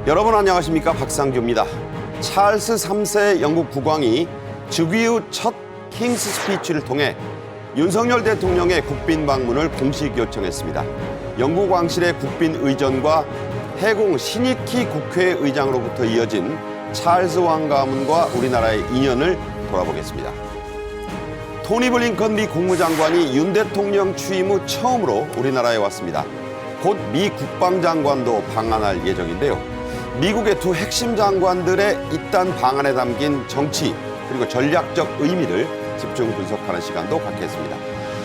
여러분 안녕하십니까? 박상규입니다. 찰스 3세 영국 국왕이 즉위 후 첫 킹스 스피치를 통해 윤석열 대통령의 국빈 방문을 공식 요청했습니다. 영국 왕실의 국빈 의전과 해공 신익희 국회의장으로부터 이어진 찰스 왕 가문과 우리나라의 인연을 돌아보겠습니다. 토니 블링컨 미 국무장관이 윤 대통령 취임 후 처음으로 우리나라에 왔습니다. 곧 미 국방장관도 방한할 예정인데요. 미국의 두 핵심 장관들의 이딴 방안에 담긴 정치 그리고 전략적 의미를 집중 분석하는 시간도 갖겠습니다.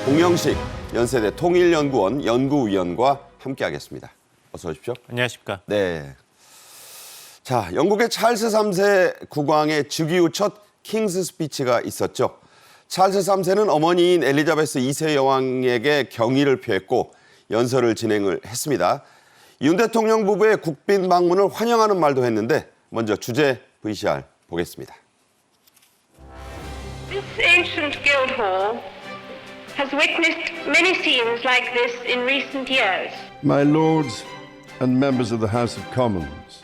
공영식 연세대 통일연구원 연구위원과 함께하겠습니다. 어서 오십시오. 안녕하십니까. 네. 자, 영국의 찰스 3세 국왕의 즉위 후 첫 킹스 스피치가 있었죠. 찰스 3세는 어머니인 엘리자베스 2세 여왕에게 경의를 표했고 연설을 진행을 했습니다. 윤 대통령 부부의 국빈 방문을 환영하는 말도 했는데 먼저 주제 VCR 보겠습니다. This ancient Guildhall has witnessed many scenes like this in recent years. My lords and members of the House of Commons,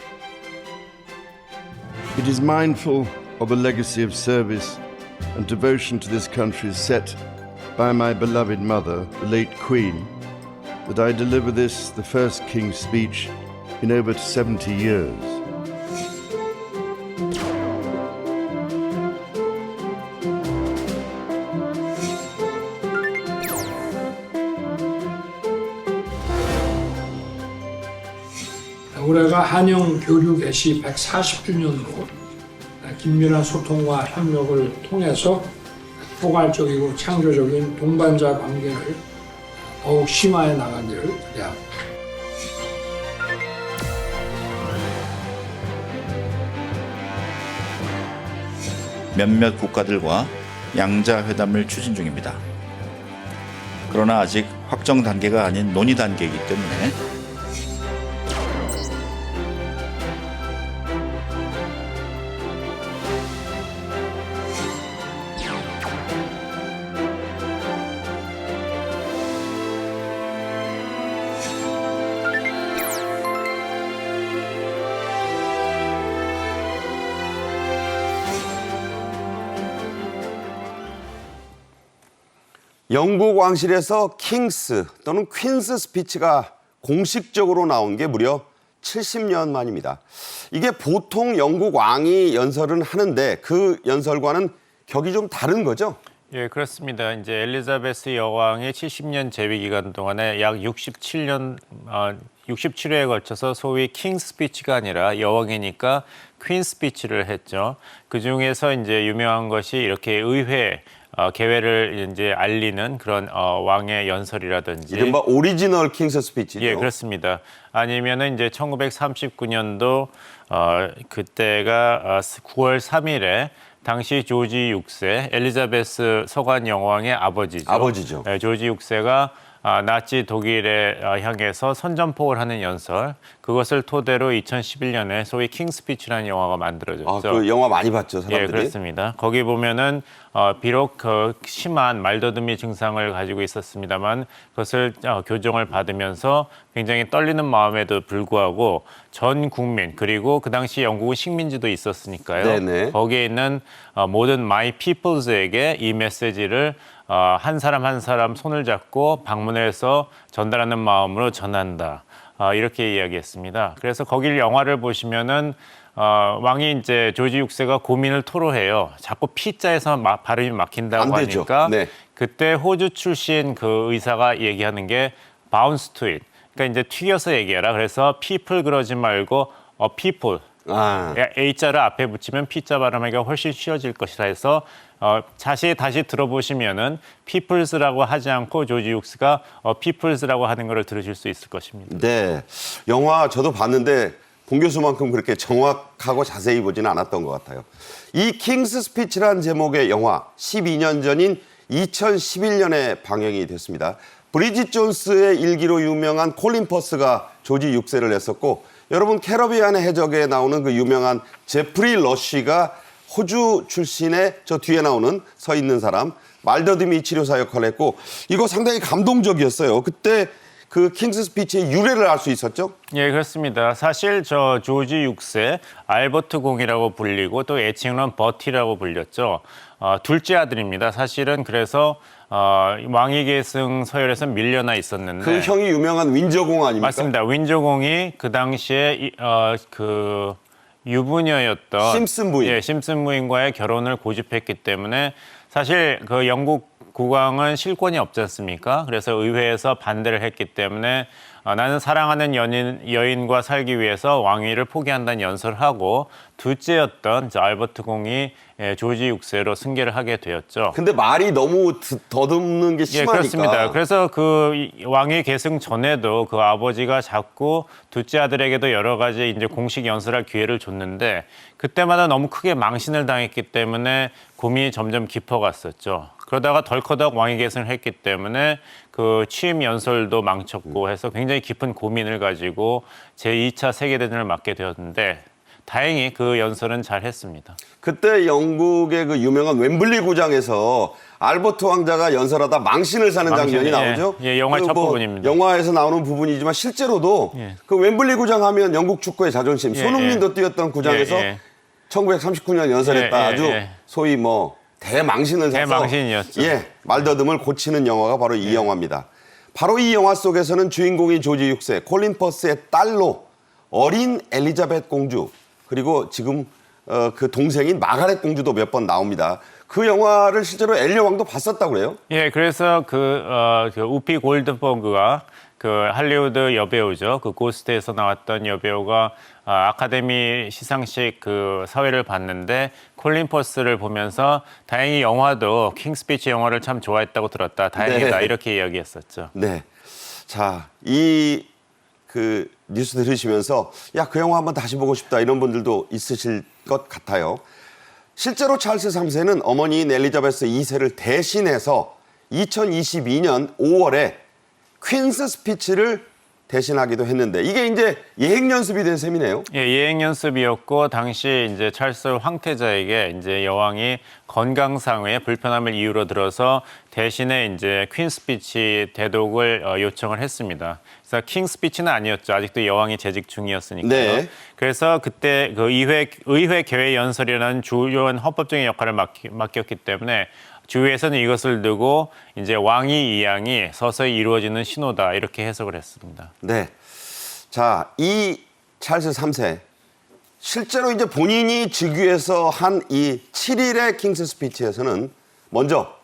it is mindful of a legacy of service and devotion to this country set by my beloved mother, the late Queen, that I deliver this, the first King's speech in over 70 years. 올해가 한영 교류 개시 140주년으로 긴밀한 소통과 협력을 통해서 포괄적이고 창조적인 동반자 관계를 더욱 심화해 나가기를 기대합니다. 몇몇 국가들과 양자 회담을 추진 중입니다. 그러나 아직 확정 단계가 아닌 논의 단계이기 때문에 영국 왕실에서 킹스 또는 퀸스 스피치가 공식적으로 나온 게 무려 70년 만입니다. 이게 보통 영국 왕이 연설은 하는데 그 연설과는 격이 좀 다른 거죠? 예, 그렇습니다. 이제 엘리자베스 여왕의 70년 재위 기간 동안에 약 67회에 걸쳐서 소위 킹 스피치가 아니라 여왕이니까 퀸 스피치를 했죠. 그 중에서 이제 유명한 것이 이렇게 의회 개회를 이제 알리는 그런 왕의 연설이라든지 이른바 오리지널 킹스 스피치죠. 예, 그렇습니다. 아니면은 이제 1939년도 그때가 9월 3일에 당시 조지 6세 엘리자베스 서관 여왕의 아버지죠. 네, 조지 6세가 나치 독일에 향해서 선전포고를 하는 연설, 그것을 토대로 2011년에 소위 킹스피치라는 영화가 만들어졌죠. 그 영화 많이 봤죠, 사람들이? 예, 그렇습니다. 거기 보면은 비록 그 심한 말더듬이 증상을 가지고 있었습니다만 그것을 교정을 받으면서 굉장히 떨리는 마음에도 불구하고 전 국민 그리고 그 당시 영국은 식민지도 있었으니까요. 네네. 거기에 있는 모든 마이 피플즈에게 이 메시지를 한 사람 한 사람 손을 잡고 방문해서 전달하는 마음으로 전한다. 이렇게 이야기했습니다. 그래서 거길 영화를 보시면은 왕이 이제 조지 6세가 고민을 토로해요. 자꾸 P자에서 발음이 막힌다고 하니까 네. 그때 호주 출신 그 의사가 얘기하는 게 bounce to it. 그러니까 이제 튀겨서 얘기해라. 그래서 people 그러지 말고 people. A자를 앞에 붙이면 P자 발음하기가 훨씬 쉬워질 것이라 해서 다시 들어보시면은 peoples라고 하지 않고 조지 6세가 peoples라고 하는 것을 들으실 수 있을 것입니다. 네, 영화 저도 봤는데 본 교수만큼 그렇게 정확하고 자세히 보지는 않았던 것 같아요. 이 킹스 스피치라는 제목의 영화 12년 전인 2011년에 방영이 됐습니다. 브리짓 존스의 일기로 유명한 콜린 퍼스가 조지 6세를 냈었고, 여러분 캐러비안의 해적에 나오는 그 유명한 제프리 러쉬가 호주 출신의 저 뒤에 나오는 서 있는 사람 말더듬이 치료사 역할을 했고, 이거 상당히 감동적이었어요. 그때 그 킹스 스피치의 유래를 알 수 있었죠? 예, 그렇습니다. 사실 저 조지 6세 알버트 공이라고 불리고 또 애칭으로는 버티라고 불렸죠. 둘째 아들입니다. 사실은 그래서 왕위 계승 서열에서 밀려나 있었는데 그 형이 유명한 윈저공 아닙니까? 맞습니다. 윈저공이 그 당시에 그 유부녀였던 심슨 부인. 예, 심슨 부인과의 결혼을 고집했기 때문에 사실 그 영국 국왕은 실권이 없지 않습니까? 그래서 의회에서 반대를 했기 때문에 나는 사랑하는 여인과 살기 위해서 왕위를 포기한다는 연설을 하고 둘째였던 알버트 공이 조지 6세로 승계를 하게 되었죠. 근데 말이 너무 더듬는 게 예, 심하니까. 그렇습니다. 그래서 그 왕위 계승 전에도 그 아버지가 자꾸 둘째 아들에게도 여러 가지 이제 공식 연설할 기회를 줬는데 그때마다 너무 크게 망신을 당했기 때문에 고민이 점점 깊어갔었죠. 그러다가 덜커덕 왕위 계승을 했기 때문에 그 취임 연설도 망쳤고 해서 굉장히 깊은 고민을 가지고 제2차 세계대전을 맞게 되었는데 다행히 그 연설은 잘 했습니다. 그때 영국의 그 유명한 웸블리 구장에서 알버트 왕자가 연설하다 망신을 사는 장면이 나오죠. 예, 영화의 첫 부분입니다. 영화에서 나오는 부분이지만 실제로도 예. 그 웸블리 구장 하면 영국 축구의 자존심, 예, 손흥민도 뛰었던 구장에서 1939년 연설했다. 아주 소위 뭐 대망신을 사서 대망신이었죠. 예, 말더듬을 고치는 영화가 바로 이 영화입니다. 바로 이 영화 속에서는 주인공이 조지 6세, 콜린 퍼스의 딸로 어린 엘리자벳 공주, 그리고 지금 그 동생인 마가렛 공주도 몇 번 나옵니다. 그 영화를 실제로 엘리 왕도 봤었다고 그래요? 예, 그래서 그 우피 골드버그가 그 할리우드 여배우죠. 그 고스트에서 나왔던 여배우가 아카데미 시상식 그 사회를 봤는데 콜린 퍼스를 보면서 다행히 영화도 킹스피치 영화를 참 좋아했다고 들었다. 다행이다. 네. 이렇게 이야기했었죠. 네. 자, 이 그 뉴스 들으시면서 야, 그 영화 한번 다시 보고 싶다 이런 분들도 있으실 것 같아요. 실제로 찰스 3세는 어머니인 엘리자베스 2세를 대신해서 2022년 5월에 퀸스 스피치를 대신하기도 했는데 이게 이제 예행 연습이 된 셈이네요. 예, 예행 연습이었고 당시 이제 찰스 황태자에게 이제 여왕이 건강상의 불편함을 이유로 들어서 대신에 이제 퀸 스피치 대독을 요청을 했습니다. 그래서 킹 스피치는 아니었죠. 아직도 여왕이 재직 중이었으니까요. 네. 그래서 그때 그 의회 개회 연설이라는 주요한 헌법적인 역할을 맡겼기 때문에 주위에서는 이것을 두고 이제 왕위 이양이 서서히 이루어지는 신호다 이렇게 해석을 했습니다. 네. 자, 이 찰스 3세 실제로 이제 본인이 즉위해서 한 이 7일의 킹스 스피치에서는 먼저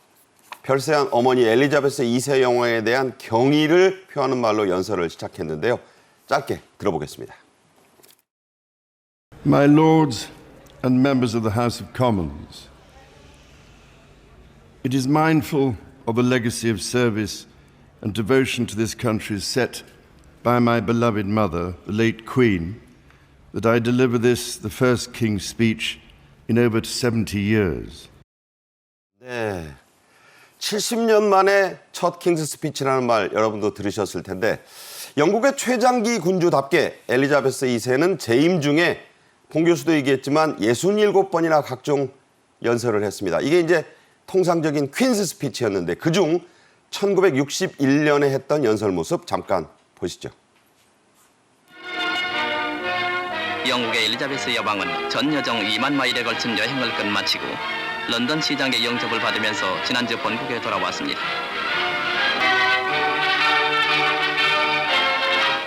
별세한 어머니 엘리자베스 2세 여왕에 대한 경의를 표하는 말로 연설을 시작했는데요. 짧게 들어보겠습니다. My lords and members of the House of Commons, it is mindful of a legacy of service and devotion to this country set by my beloved mother, the late Queen, that I deliver this, the first King's speech in over 70 years. 네. 70년 만에 첫 킹스 스피치라는 말 여러분도 들으셨을 텐데 영국의 최장기 군주답게 엘리자베스 2세는 재임 중에 봉 교수도 얘기했지만 67번이나 각종 연설을 했습니다. 이게 이제 통상적인 퀸스 스피치였는데 그중 1961년에 했던 연설 모습 잠깐 보시죠. 영국의 엘리자베스 여왕은 전 여정 2만 마일에 걸친 여행을 끝마치고 런던 시장의 영접을 받으면서 지난주 본국에 돌아왔습니다.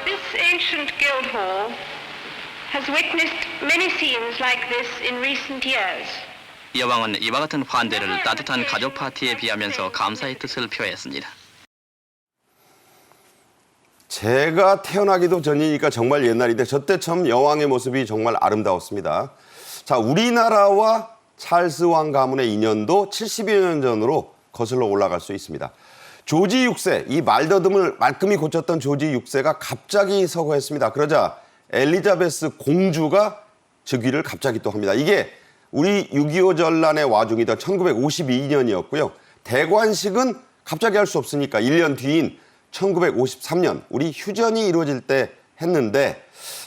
This ancient Guildhall has witnessed many scenes like this in recent years. 여왕은 이와 같은 환대를 따뜻한 가족 파티에 비하면서 감사의 뜻을 표했습니다. 제가 태어나기도 전이니까 정말 옛날인데 저때 참 여왕의 모습이 정말 아름다웠습니다. 자, 우리나라와 찰스 왕 가문의 인연도 70여 년 전으로 거슬러 올라갈 수 있습니다. 조지 6세, 이 말더듬을 말끔히 고쳤던 조지 6세가 갑자기 서거했습니다. 그러자 엘리자베스 공주가 즉위를 갑자기 또 합니다. 이게 우리 6.25 전란의 와중이던 1952년이었고요. 대관식은 갑자기 할 수 없으니까 1년 뒤인 1953년 우리 휴전이 이루어질 때 했는데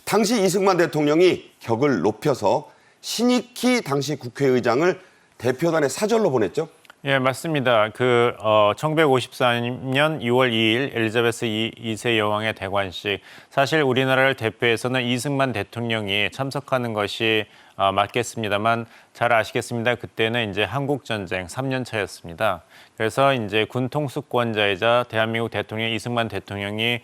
당시 이승만 대통령이 격을 높여서 신익희 당시 국회의장을 대표단에 사절로 보냈죠. 예, 맞습니다. 1954년 6월 2일 엘리자베스 2세 여왕의 대관식. 사실 우리나라를 대표해서는 이승만 대통령이 참석하는 것이 맞겠습니다만 잘 아시겠습니다. 그때는 이제 한국 전쟁 3년 차였습니다. 그래서 이제 군 통수권자이자 대한민국 대통령 이승만 대통령이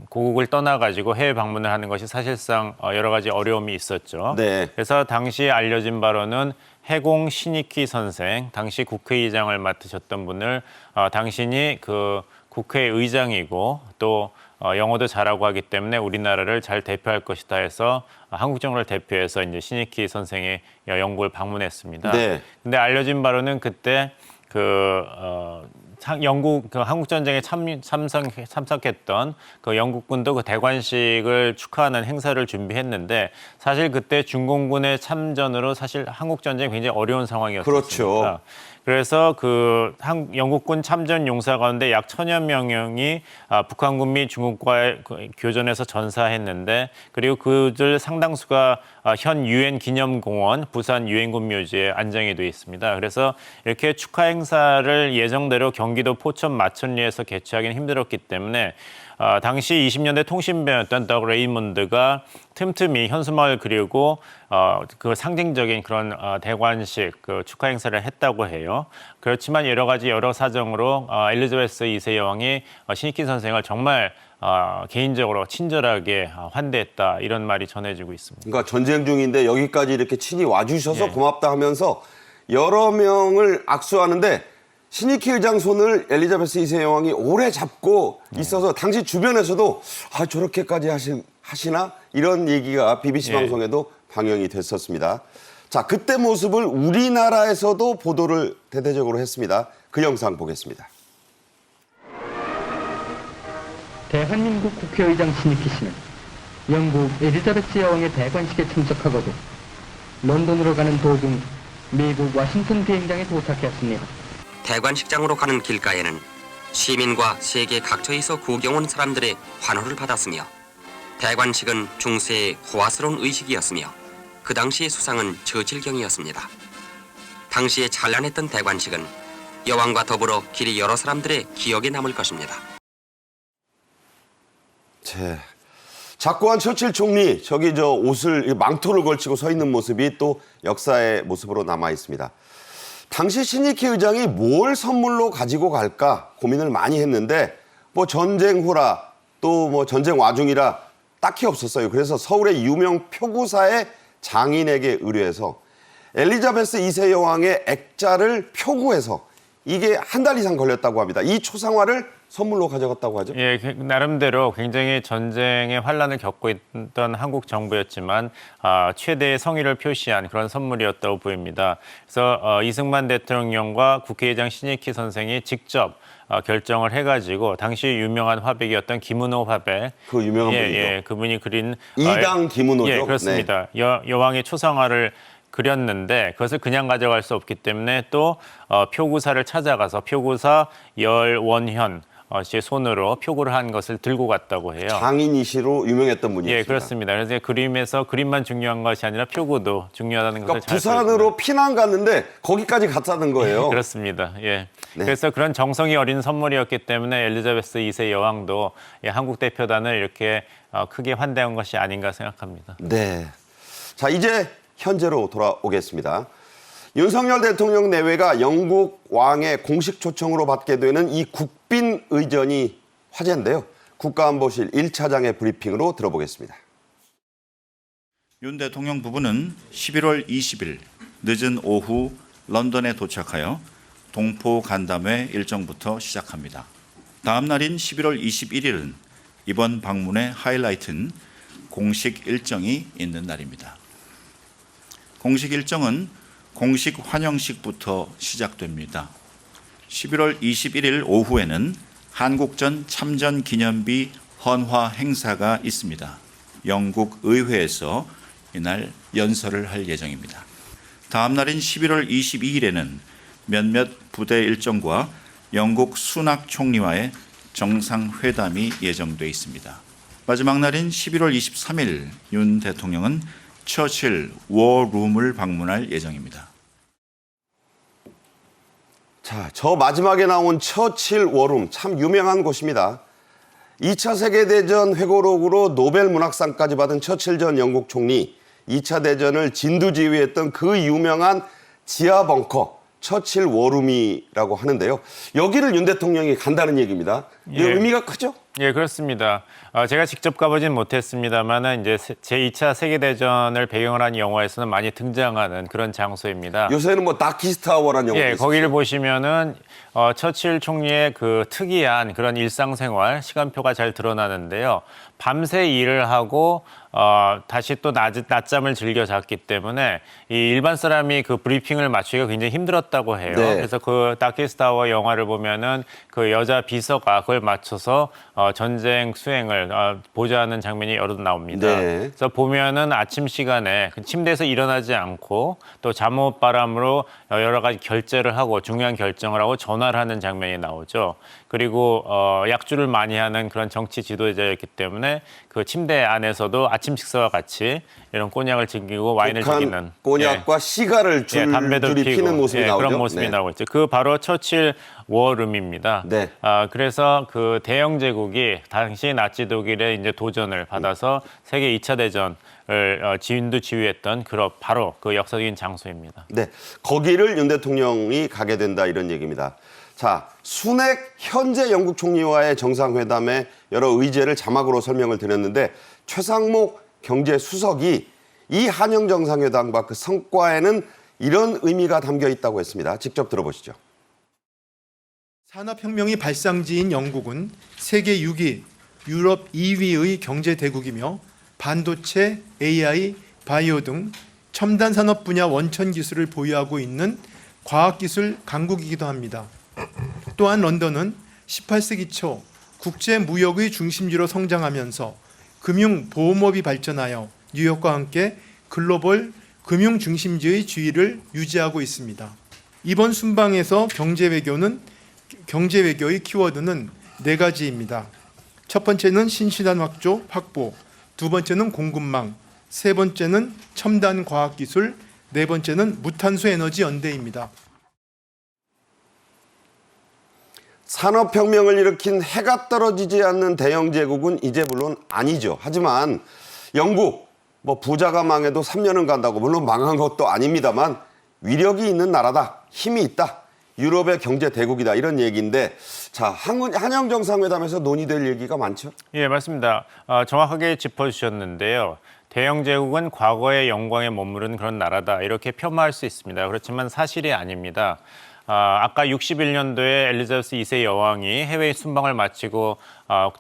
고국을 떠나가지고 해외 방문을 하는 것이 사실상 여러 가지 어려움이 있었죠. 네. 그래서 당시 알려진 바로는 해공 신익희 선생, 당시 국회의장을 맡으셨던 분을 당신이 그 국회의장이고 또 영어도 잘하고 하기 때문에 우리나라를 잘 대표할 것이다 해서 한국 정부를 대표해서 이제 신익희 선생이 영국을 방문했습니다. 네. 근데 알려진 바로는 그때 영국 한국 전쟁에 참석했던 그 영국군도 그 대관식을 축하하는 행사를 준비했는데 사실 그때 중공군의 참전으로 사실 한국 전쟁이 굉장히 어려운 상황이었습니다. 그렇죠. 그래서 영국군 참전 용사 가운데 약 1,000여 명이 북한군 및 중국과의 교전에서 전사했는데 그리고 그들 상당수가 현 유엔 기념공원 부산 유엔군 묘지에 안정이 돼 있습니다. 그래서 이렇게 축하 행사를 예정대로 경기도 포천 마천리에서 개최하기는 힘들었기 때문에 당시 20년대 통신배였던 더 레이먼드가 틈틈이 현수막을 그리고 그 상징적인 그런 대관식 축하 행사를 했다고 해요. 그렇지만 여러 사정으로 엘리자베스 2세 여왕이 신익희 선생을 정말 개인적으로 친절하게 환대했다 이런 말이 전해지고 있습니다. 그러니까 전쟁 중인데 여기까지 이렇게 친히 와주셔서 예. 고맙다 하면서 여러 명을 악수하는데 신익희 의장 손을 엘리자베스 2세 여왕이 오래 잡고 있어서 당시 주변에서도 저렇게까지 하시나? 이런 얘기가 BBC 예. 방송에도 방영이 됐었습니다. 자, 그때 모습을 우리나라에서도 보도를 대대적으로 했습니다. 그 영상 보겠습니다. 대한민국 국회의장 신익희 씨는 영국 엘리자베스 여왕의 대관식에 참석하고도 런던으로 가는 도중 미국 워싱턴 비행장에 도착했습니다. 대관식장으로 가는 길가에는 시민과 세계 각처에서 구경 온 사람들의 환호를 받았으며 대관식은 중세의 호화스러운 의식이었으며 그 당시의 수상은 처칠경이었습니다. 당시에 찬란했던 대관식은 여왕과 더불어 길이 여러 사람들의 기억에 남을 것입니다. 작고한 처칠 총리, 저기 옷을 망토를 걸치고 서 있는 모습이 또 역사의 모습으로 남아 있습니다. 당시 신익희 의장이 뭘 선물로 가지고 갈까 고민을 많이 했는데 전쟁 후라 또 전쟁 와중이라 딱히 없었어요. 그래서 서울의 유명 표구사의 장인에게 의뢰해서 엘리자베스 2세 여왕의 액자를 표구해서 이게 한 달 이상 걸렸다고 합니다. 이 초상화를 선물로 가져갔다고 하죠. 예, 나름대로 굉장히 전쟁의 환란을 겪고 있던 한국 정부였지만 최대의 성의를 표시한 그런 선물이었다고 보입니다. 그래서 이승만 대통령과 국회의장 신익희 선생이 직접 결정을 해가지고 당시 유명한 화백이었던 김은호 화백. 그 유명한 분이죠. 예, 그분이 그린 이당 김은호죠. 예, 그렇습니다. 네. 여왕의 초상화를 그렸는데 그것을 그냥 가져갈 수 없기 때문에 또 표구사를 찾아가서 표구사 열원현 씨의 손으로 표구를 한 것을 들고 갔다고 해요. 장인이시로 유명했던 분이었습니다. 예, 그렇습니다. 그래서 그림만 중요한 것이 아니라 표구도 중요하다는 것을 잘 부산으로 피난 갔는데 거기까지 갔다는 거예요. 그렇습니다. 예. 네. 그래서 그런 정성이 어린 선물이었기 때문에 엘리자베스 2세 여왕도 한국 대표단을 이렇게 크게 환대한 것이 아닌가 생각합니다. 네. 자, 이제 현재로 돌아오겠습니다. 윤석열 대통령 내외가 영국 왕의 공식 초청으로 받게 되는 이 국빈 의전이 화제인데요. 국가안보실 1차장의 브리핑으로 들어보겠습니다. 윤 대통령 부부는 11월 20일 늦은 오후 런던에 도착하여 동포 간담회 일정부터 시작합니다. 다음 날인 11월 21일은 이번 방문의 하이라이트는 공식 일정이 있는 날입니다. 공식 일정은 공식 환영식부터 시작됩니다. 11월 21일 오후에는 한국전 참전 기념비 헌화 행사가 있습니다. 영국 의회에서 이날 연설을 할 예정입니다. 다음 날인 11월 22일에는 몇몇 부대 일정과 영국 수낙 총리와의 정상회담이 예정돼 있습니다. 마지막 날인 11월 23일 윤 대통령은 처칠 워룸을 방문할 예정입니다. 자, 저 마지막에 나온 처칠 워룸 참 유명한 곳입니다. 2차 세계대전 회고록으로 노벨 문학상까지 받은 처칠 전 영국 총리, 2차 대전을 진두지휘했던 그 유명한 지하 벙커 처칠 워룸이라고 하는데요. 여기를 윤 대통령이 간다는 얘기입니다. 이 의미가 크죠? 예, 그렇습니다. 제가 직접 가보진 못했습니다만은 이제 제2차 세계대전을 배경으로 한 영화에서는 많이 등장하는 그런 장소입니다. 요새는 뭐 다키스타워라는 영화도 예, 있었죠. 거기를 보시면은 처칠 총리의 그 특이한 그런 일상생활 시간표가 잘 드러나는데요. 밤새 일을 하고 다시 또 낮잠을 즐겨 잤기 때문에 이 일반 사람이 그 브리핑을 맞추기가 굉장히 힘들었다고 해요. 네. 그래서 그 다키스타워 영화를 보면은 그 여자 비서가 그걸 맞춰서 전쟁 수행을 보좌하는 장면이 여러 나옵니다. 네. 그래서 보면은 아침 시간에 그 침대에서 일어나지 않고 또 잠옷바람으로 여러 가지 결제를 하고 중요한 결정을 하고 전화를 하는 장면이 나오죠. 그리고 약주를 많이 하는 그런 정치 지도자였기 때문에 그 침대 안에서도 아침 식사와 같이 이런 꼬냑을 즐기고 와인을 즐기는 꼬냑과 시가를 담배도 줄이 피고 피는 모습이 나오죠. 그런 모습이 네. 나오고 있죠. 그 바로 처칠 워룸입니다. 네. 그래서 그 대영 제국이 당시 나치 독일의 이제 도전을 받아서 세계 2차 대전을 진두지휘했던 바로 그 역사적인 장소입니다. 네, 거기를 윤 대통령이 가게 된다 이런 얘기입니다. 자, 순핵 현재 영국 총리와의 정상회담의 여러 의제를 자막으로 설명을 드렸는데 최상목 경제수석이 이 한영 정상회담과 그 성과에는 이런 의미가 담겨 있다고 했습니다. 직접 들어보시죠. 산업혁명이 발상지인 영국은 세계 6위, 유럽 2위의 경제 대국이며 반도체, AI, 바이오 등 첨단 산업 분야 원천 기술을 보유하고 있는 과학기술 강국이기도 합니다. 또한 런던은 18세기 초 국제 무역의 중심지로 성장하면서 금융 보험업이 발전하여 뉴욕과 함께 글로벌 금융 중심지의 지위를 유지하고 있습니다. 이번 순방에서 경제 외교의 키워드는 4가지입니다. 첫 번째는 신시단 확보, 두 번째는 공급망, 세 번째는 첨단 과학기술, 네 번째는 무탄소 에너지 연대입니다. 산업혁명을 일으킨 해가 떨어지지 않는 대영 제국은 이제 물론 아니죠. 하지만 영국, 부자가 망해도 3년은 간다고 물론 망한 것도 아닙니다만 위력이 있는 나라다, 힘이 있다. 유럽의 경제 대국이다 이런 얘기인데 자 한영 정상회담에서 논의될 얘기가 많죠? 예, 맞습니다. 정확하게 짚어주셨는데요. 대영 제국은 과거의 영광에 머무른 그런 나라다 이렇게 폄하할 수 있습니다. 그렇지만 사실이 아닙니다. 아까 61년도에 엘리자베스 2세 여왕이 해외 순방을 마치고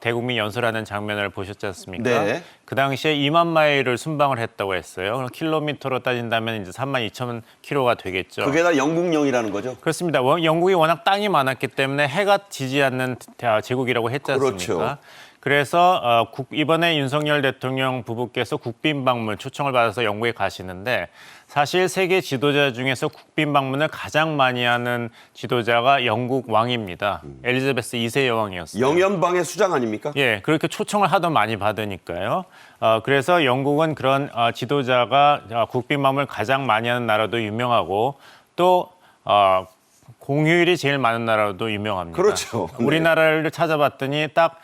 대국민 연설하는 장면을 보셨지 않습니까? 네. 그 당시에 2만 마일을 순방을 했다고 했어요. 그럼 킬로미터로 따진다면 이제 3만 2천 킬로가 되겠죠. 그게 다 영국령이라는 거죠? 그렇습니다. 영국이 워낙 땅이 많았기 때문에 해가 지지 않는 제국이라고 했지 않습니까? 그렇죠. 그래서 이번에 윤석열 대통령 부부께서 국빈 방문 초청을 받아서 영국에 가시는데 사실 세계 지도자 중에서 국빈 방문을 가장 많이 하는 지도자가 영국 왕입니다. 엘리자베스 2세 여왕이었어요. 영연방의 수장 아닙니까? 예, 그렇게 초청을 하도 많이 받으니까요. 그래서 영국은 그런 지도자가 국빈 방문을 가장 많이 하는 나라도 유명하고 또 공휴일이 제일 많은 나라도 유명합니다. 그렇죠. 네. 우리나라를 찾아봤더니 딱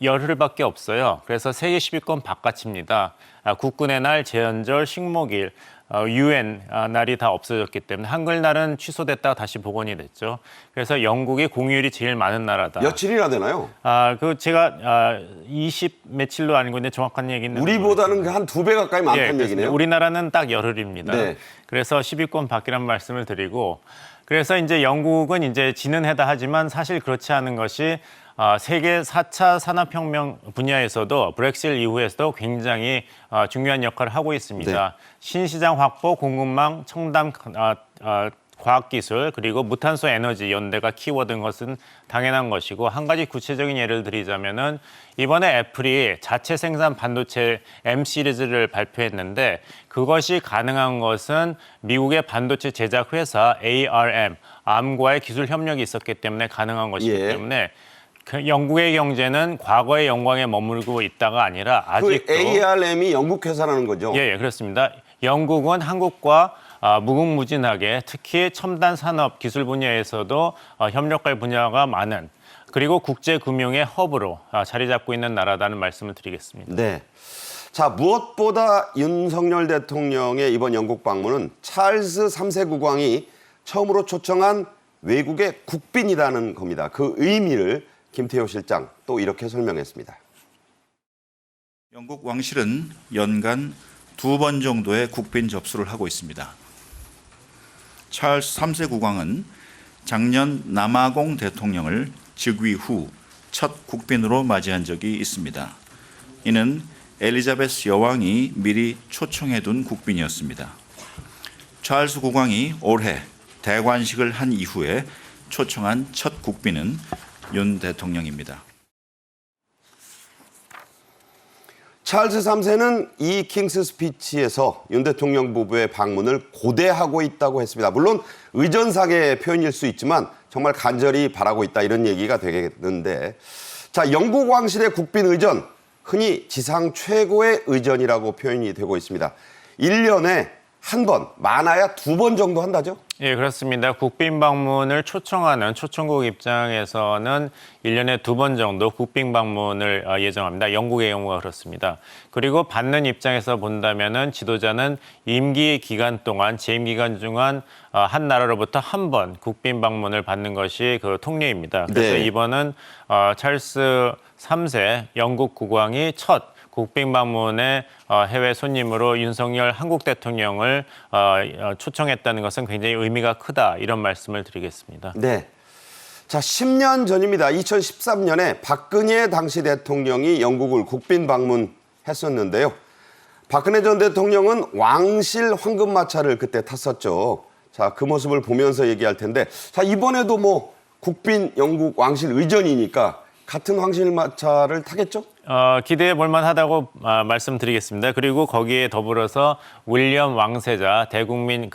열흘밖에 없어요. 그래서 세계 10위권 바깥입니다. 국군의 날, 제헌절, 식목일, UN 날이 다 없어졌기 때문에 한글날은 취소됐다가 다시 복원이 됐죠. 그래서 영국이 공휴일이 제일 많은 나라다. 며칠이나 되나요? 제가 20 며칠로 알고 있는데 정확한 얘기는 우리보다는 한 2배 가까이 많다는 얘기네요. 우리나라는 딱 열흘입니다. 네. 그래서 10위권 밖이란 말씀을 드리고 그래서 이제 영국은 이제 지는 해다 하지만 사실 그렇지 않은 것이 세계 4차 산업혁명 분야에서도 브렉sit 이후에서도 굉장히 중요한 역할을 하고 있습니다. 네. 신시장 확보, 공급망, 첨단 과학기술 그리고 무탄소 에너지 연대가 키워드인 것은 당연한 것이고 한 가지 구체적인 예를 드리자면은 이번에 애플이 자체 생산 반도체 M 시리즈를 발표했는데 그것이 가능한 것은 미국의 반도체 제작 회사 ARM과의 기술 협력이 있었기 때문에 가능한 것이기 때문에 그 영국의 경제는 과거의 영광에 머물고 있다가 아니라 아직도 그 ARM이 영국 회사라는 거죠? 예, 그렇습니다. 영국은 한국과 무궁무진하게 특히 첨단 산업 기술 분야에서도 협력할 분야가 많은 그리고 국제금융의 허브로 자리 잡고 있는 나라라는 말씀을 드리겠습니다. 네. 자, 무엇보다 윤석열 대통령의 이번 영국 방문은 찰스 3세 국왕이 처음으로 초청한 외국의 국빈이라는 겁니다. 그 의미를 김태호 실장 또 이렇게 설명했습니다. 영국 왕실은 연간 2번 정도의 국빈 접수를 하고 있습니다. 찰스 3세 국왕은 작년 남아공 대통령을 즉위 후 첫 국빈으로 맞이한 적이 있습니다. 이는 엘리자베스 여왕이 미리 초청해둔 국빈이었습니다. 찰스 국왕이 올해 대관식을 한 이후에 초청한 첫 국빈은 윤 대통령입니다. 찰스 3세는 이 킹스 스피치에서 윤 대통령 부부의 방문을 고대하고 있다고 했습니다. 물론 의전상의 표현일 수 있지만 정말 간절히 바라고 있다 이런 얘기가 되겠는데 자, 영국 왕실의 국빈 의전 흔히 지상 최고의 의전이라고 표현이 되고 있습니다. 1년에 한 번, 많아야 2번 정도 한다죠? 예, 그렇습니다. 국빈 방문을 초청하는 초청국 입장에서는 1년에 2번 정도 국빈 방문을 예정합니다. 영국의 경우가 그렇습니다. 그리고 받는 입장에서 본다면은 지도자는 임기 기간 동안 재임 기간 중한 한 나라로부터 한 번 국빈 방문을 받는 것이 그 통례입니다. 그래서 네. 이번은 찰스 3세 영국 국왕이 첫 국빈 방문의 해외 손님으로 윤석열 한국 대통령을 초청했다는 것은 굉장히 의미가 크다 이런 말씀을 드리겠습니다. 네. 자, 10년 전입니다. 2013년에 박근혜 당시 대통령이 영국을 국빈 방문했었는데요. 박근혜 전 대통령은 왕실 황금마차를 그때 탔었죠. 자, 그 모습을 보면서 얘기할 텐데 자, 이번에도 뭐 국빈 영국 왕실 의전이니까 같은 황실마차를 타겠죠? 기대해 볼 만하다고 말씀드리겠습니다. 그리고 거기에 더불어서 윌리엄 왕세자 대국민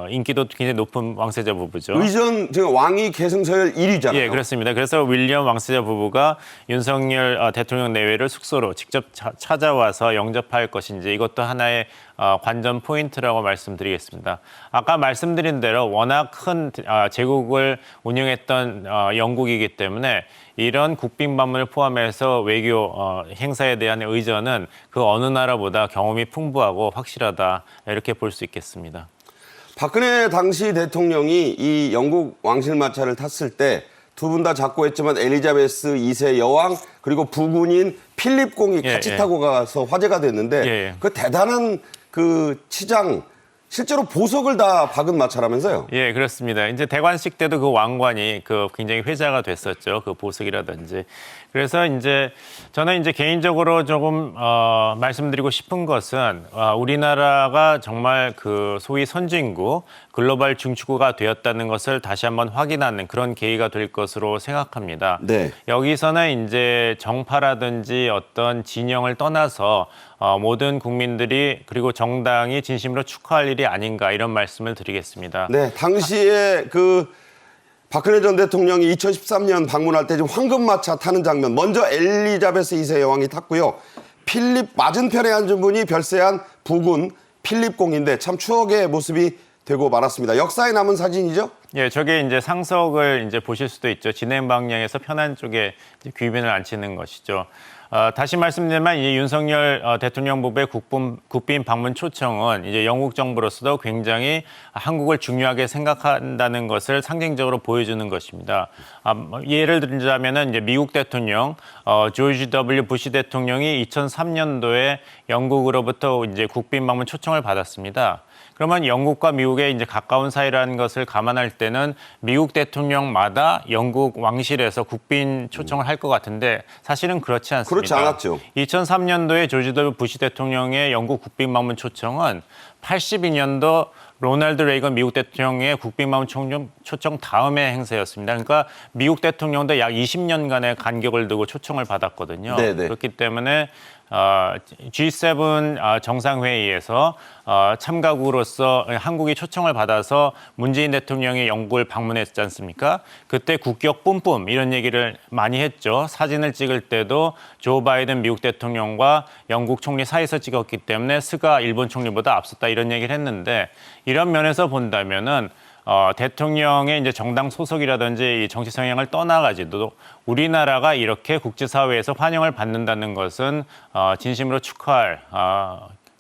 인기도 굉장히 높은 왕세자 부부죠. 의전 지금 왕위 계승 서열 1위잖아요. 예, 그렇습니다. 그래서 윌리엄 왕세자 부부가 윤석열 대통령 내외를 숙소로 직접 찾아와서 영접할 것인지 이것도 하나의 관전 포인트라고 말씀드리겠습니다. 아까 말씀드린 대로 워낙 큰 제국을 운영했던 영국이기 때문에 이런 국빈 방문을 포함해서 외교 행사에 대한 의전은 그 어느 나라보다 경험이 풍부하고 확실하다 이렇게 볼 수 있겠습니다. 박근혜 당시 대통령이 이 영국 왕실마차를 탔을 때 두 분 다 작고했지만 엘리자베스 2세 여왕 그리고 부군인 필립공이 같이 타고 가서 화제가 됐는데 그 대단한 그 치장 실제로 보석을 다 박은 마차라면서요? 예, 그렇습니다. 이제 대관식 때도 그 왕관이 굉장히 회자가 됐었죠. 그 보석이라든지. 그래서 이제 저는 이제 개인적으로 조금 말씀드리고 싶은 것은 우리나라가 정말 그 소위 선진국, 글로벌 중추구가 되었다는 것을 다시 한번 확인하는 그런 계기가 될 것으로 생각합니다. 네. 여기서는 이제 정파라든지 어떤 진영을 떠나서 모든 국민들이 그리고 정당이 진심으로 축하할 일이 아닌가 이런 말씀을 드리겠습니다. 네, 당시에 그 박근혜 전 대통령이 2013년 방문할 때 지금 황금마차 타는 장면 먼저 엘리자베스 2세 여왕이 탔고요. 필립 맞은편에 앉은 분이 별세한 부군 필립공인데 참 추억의 모습이 되고 말았습니다. 역사에 남은 사진이죠? 예, 저게 이제 상석을 이제 보실 수도 있죠. 진행 방향에서 편한 쪽에 귀빈을 앉히는 것이죠. 다시 말씀드리면 이 윤석열 대통령 부부의 국빈 방문 초청은 이제 영국 정부로서도 굉장히 한국을 중요하게 생각한다는 것을 상징적으로 보여주는 것입니다. 예를 들자면은 이제 미국 대통령 조지 W. 부시 대통령이 2003년도에 영국으로부터 이제 국빈 방문 초청을 받았습니다. 그러면 영국과 미국의 이제 가까운 사이라는 것을 감안할 때는 미국 대통령마다 영국 왕실에서 국빈 초청을 할 것 같은데 사실은 그렇지 않습니다. 그렇지 않았죠. 2003년도에 조지 W. 부시 대통령의 영국 국빈 방문 초청은 82년도 로널드 레이건 미국 대통령의 국빈방문 초청 다음의 행사였습니다. 그러니까 미국 대통령도 약 20년간의 간격을 두고 초청을 받았거든요. 네네. 그렇기 때문에 G7 정상회의에서 참가국으로서 한국이 초청을 받아서 문재인 대통령이 영국을 방문했지 않습니까? 그때 국격 뿜뿜 이런 얘기를 많이 했죠. 사진을 찍을 때도 조 바이든 미국 대통령과 영국 총리 사이에서 찍었기 때문에 스가 일본 총리보다 앞섰다 이런 얘기를 했는데 이런 면에서 본다면은 대통령의 이제 정당 소속이라든지 이 정치 성향을 떠나가지고 우리나라가 이렇게 국제사회에서 환영을 받는다는 것은 진심으로 축하할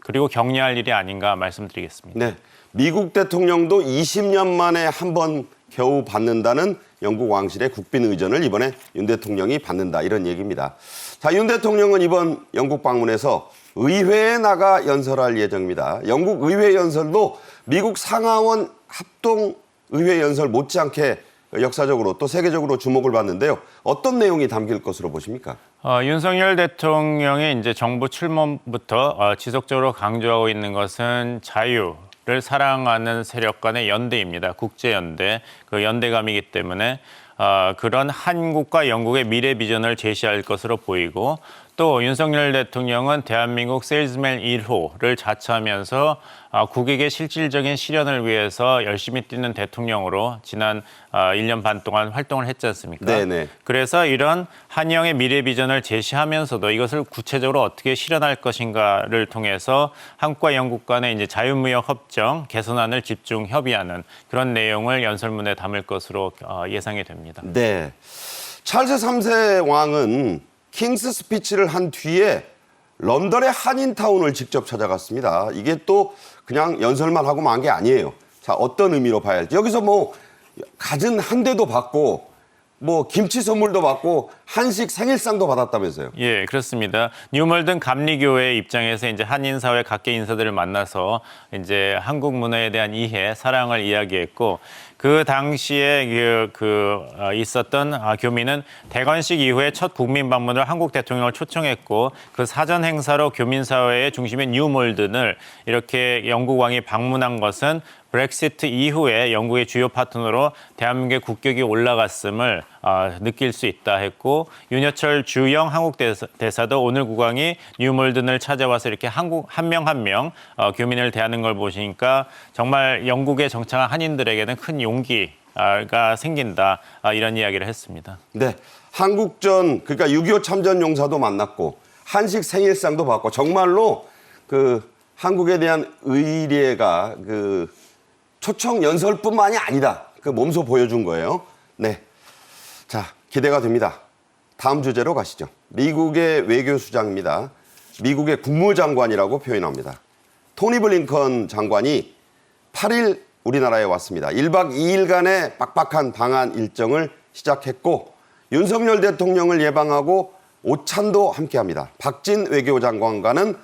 그리고 격려할 일이 아닌가 말씀드리겠습니다. 네, 미국 대통령도 20년 만에 한 번 겨우 받는다는 영국 왕실의 국빈 의전을 이번에 윤 대통령이 받는다 이런 얘기입니다. 자, 윤 대통령은 이번 영국 방문에서 의회에 나가 연설할 예정입니다. 영국 의회 연설도 미국 상하원 합동 의회 연설 못지않게 역사적으로 또 세계적으로 주목을 받는데요. 어떤 내용이 담길 것으로 보십니까? 윤석열 대통령이 이제 정부 출범부터 지속적으로 강조하고 있는 것은 자유를 사랑하는 세력 간의 연대입니다. 국제연대, 그 연대감이기 때문에 그런 한국과 영국의 미래 비전을 제시할 것으로 보이고 또 윤석열 대통령은 대한민국 세일즈맨 1호를 자처하면서 국익의 실질적인 실현을 위해서 열심히 뛰는 대통령으로 지난 1년 반 동안 활동을 했지 않습니까? 네네. 그래서 이런 한영의 미래 비전을 제시하면서도 이것을 구체적으로 어떻게 실현할 것인가를 통해서 한국과 영국 간의 이제 자유무역 협정 개선안을 집중 협의하는 그런 내용을 연설문에 담을 것으로 예상이 됩니다. 네, 찰스 3세 왕은 킹스 스피치를 한 뒤에 런던의 한인타운을 직접 찾아갔습니다. 이게 또 그냥 연설만 하고 만 게 아니에요. 자, 어떤 의미로 봐야 할지. 여기서 뭐 갖은 한 대도 받고 뭐 김치 선물도 받고 한식 생일상도 받았다면서요. 예, 그렇습니다. 뉴멀든 감리교회 입장에서 이제 한인 사회 각계 인사들을 만나서 이제 한국 문화에 대한 이해, 사랑을 이야기했고 그 당시에 있었던 교민은 대관식 이후에 첫 국민 방문을 한국 대통령을 초청했고 그 사전 행사로 교민 사회의 중심인 뉴몰든을 이렇게 영국 왕이 방문한 것은 브렉시트 이후에 영국의 주요 파트너로 대한민국의 국격이 올라갔음을 느낄 수 있다 했고 윤여철 주영 한국 대사도 오늘 국왕이 뉴몰든을 찾아와서 이렇게 한국 한 명 한 명 교민을 대하는 걸 보시니까 정말 영국에 정착한 한인들에게는 큰 용기가 생긴다 이런 이야기를 했습니다. 네, 한국전 그러니까 6.25 참전 용사도 만났고 한식 생일상도 받고 정말로 그 한국에 대한 의례가 그 초청 연설뿐만이 아니다. 그 몸소 보여준 거예요. 네, 자 기대가 됩니다. 다음 주제로 가시죠. 미국의 외교수장입니다. 미국의 국무장관이라고 표현합니다. 토니 블링컨 장관이 8일 우리나라에 왔습니다. 1박 2일간의 빡빡한 방한 일정을 시작했고 윤석열 대통령을 예방하고 오찬도 함께합니다. 박진 외교장관과는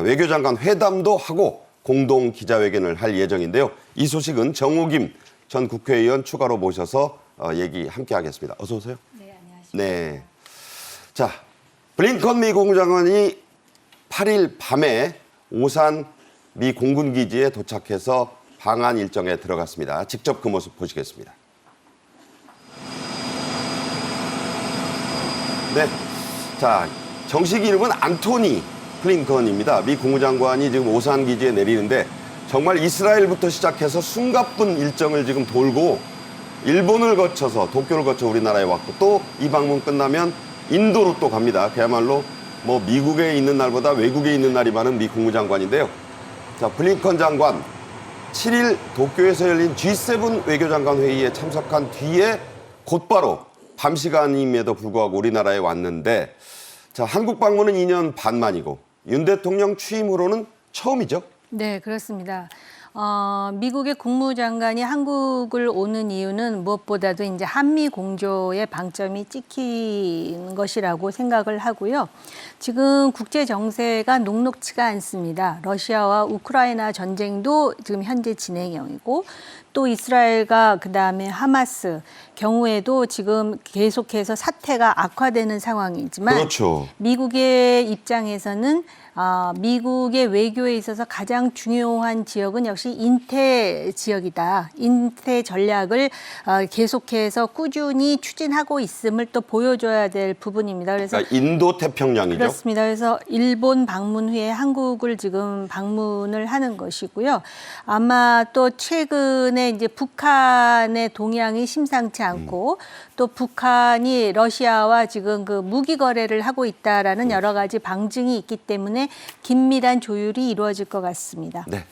외교장관 회담도 하고 공동 기자회견을 할 예정인데요. 이 소식은 정우김 전 국회의원 추가로 모셔서 얘기 함께하겠습니다. 어서 오세요. 네, 안녕하십니까. 네, 자 블링컨 미 국무장관이 8일 밤에 오산 미 공군기지에 도착해서 방한 일정에 들어갔습니다. 직접 그 모습 보시겠습니다. 네, 자 정식 이름은 안토니 블링컨입니다. 미 국무장관이 지금 오산 기지에 내리는데 정말 이스라엘부터 시작해서 숨가쁜 일정을 지금 돌고 일본을 거쳐서 도쿄를 거쳐 우리나라에 왔고 또 이 방문 끝나면 인도로 또 갑니다. 그야말로 뭐 미국에 있는 날보다 외국에 있는 날이 많은 미 국무장관인데요. 자, 블링컨 장관 7일 도쿄에서 열린 G7 외교장관 회의에 참석한 뒤에 곧바로 밤 시간임에도 불구하고 우리나라에 왔는데 자, 한국 방문은 2년 반 만이고 윤 대통령 취임으로는 처음이죠? 네, 그렇습니다. 미국의 국무장관이 한국을 오는 이유는 무엇보다도 이제 한미 공조의 방점이 찍힌 것이라고 생각을 하고요. 지금 국제 정세가 녹록치가 않습니다. 러시아와 우크라이나 전쟁도 지금 현재 진행형이고 또 이스라엘과 그다음에 하마스 경우에도 지금 계속해서 사태가 악화되는 상황이지만 그렇죠. 미국의 입장에서는 미국의 외교에 있어서 가장 중요한 지역은 역시 인태 지역이다. 인태 전략을 계속해서 꾸준히 추진하고 있음을 또 보여줘야 될 부분입니다. 그래서 그러니까 인도 태평양이죠. 그렇습니다. 그래서 일본 방문 후에 한국을 지금 방문을 하는 것이고요. 아마 또 최근에 이제 북한의 동향이 심상치 않고 또 북한이 러시아와 지금 그 무기 거래를 하고 있다라는 여러 가지 방증이 있기 때문에 긴밀한 조율이 이루어질 것 같습니다. 네.